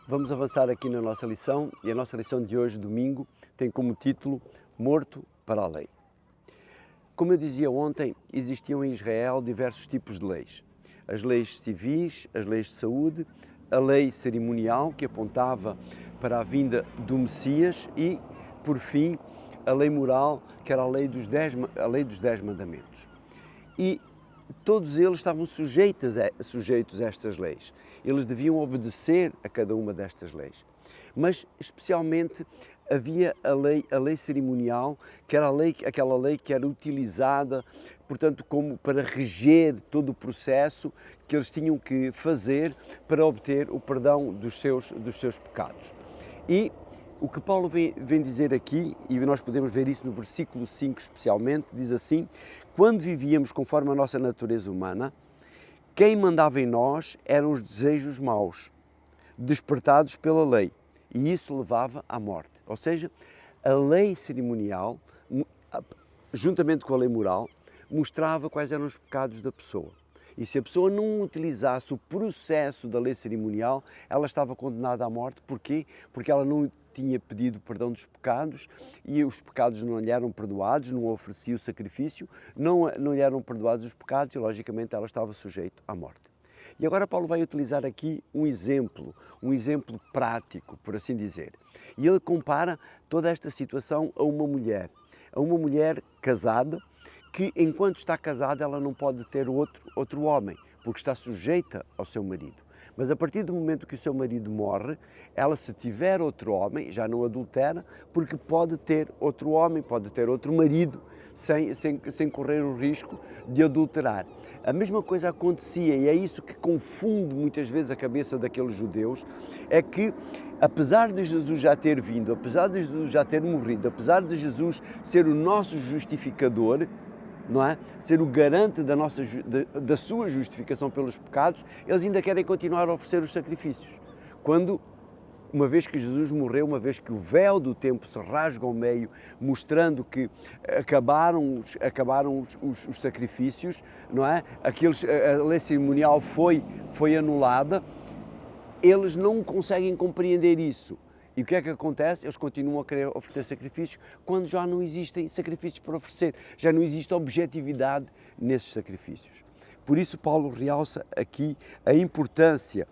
Vamos avançar aqui na nossa lição e a nossa lição de hoje, domingo, tem como título Morto para a Lei. Como eu dizia ontem, existiam em Israel diversos tipos de leis. As leis civis, as leis de saúde, a lei cerimonial, que apontava para a vinda do Messias e, por fim, a lei moral, que era a lei dos 10 mandamentos. E todos eles estavam sujeitos a estas leis. Eles deviam obedecer a cada uma destas leis. Mas, especialmente, havia a lei cerimonial, que era aquela lei que era utilizada, portanto, como para reger todo o processo que eles tinham que fazer para obter o perdão dos seus pecados. E o que Paulo vem dizer aqui, e nós podemos ver isso no versículo 5 especialmente, diz assim: quando vivíamos conforme a nossa natureza humana, quem mandava em nós eram os desejos maus, despertados pela lei, e isso levava à morte. Ou seja, a lei cerimonial, juntamente com a lei moral, mostrava quais eram os pecados da pessoa. E se a pessoa não utilizasse o processo da lei cerimonial, ela estava condenada à morte. Porquê? Porque ela não tinha pedido perdão dos pecados e os pecados não lhe eram perdoados, não oferecia o sacrifício, não lhe eram perdoados os pecados e, logicamente, ela estava sujeita à morte. E agora Paulo vai utilizar aqui um exemplo prático, por assim dizer. E ele compara toda esta situação a uma mulher casada, que enquanto está casada ela não pode ter outro homem, porque está sujeita ao seu marido. Mas a partir do momento que o seu marido morre, ela, se tiver outro homem, já não adultera, porque pode ter outro homem, pode ter outro marido, sem correr o risco de adulterar. A mesma coisa acontecia, e é isso que confunde muitas vezes a cabeça daqueles judeus, é que apesar de Jesus já ter vindo, apesar de Jesus já ter morrido, apesar de Jesus ser o nosso justificador, não é? Ser o garante da sua justificação pelos pecados, eles ainda querem continuar a oferecer os sacrifícios. Quando, uma vez que Jesus morreu, uma vez que o véu do templo se rasga ao meio, mostrando que acabaram os sacrifícios, não é? A lei cerimonial foi anulada, eles não conseguem compreender isso. E o que é que acontece? Eles continuam a querer oferecer sacrifícios quando já não existem sacrifícios para oferecer, já não existe objetividade nesses sacrifícios. Por isso Paulo realça aqui a importância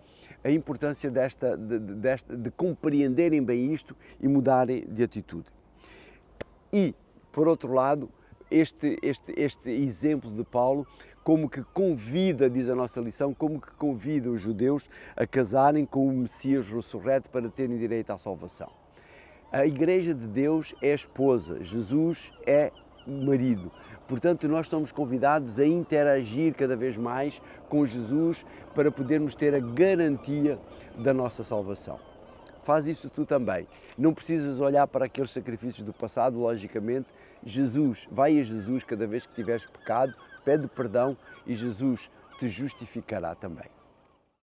de compreenderem bem isto e mudarem de atitude. E, por outro lado, este exemplo de Paulo, como que convida, diz a nossa lição, como que convida os judeus a casarem com o Messias ressurreto para terem direito à salvação. A Igreja de Deus é a esposa, Jesus é o marido. Portanto, nós somos convidados a interagir cada vez mais com Jesus para podermos ter a garantia da nossa salvação. Faz isso tu também. Não precisas olhar para aqueles sacrifícios do passado, logicamente. Vai a Jesus cada vez que tiveres pecado, pede perdão e Jesus te justificará também.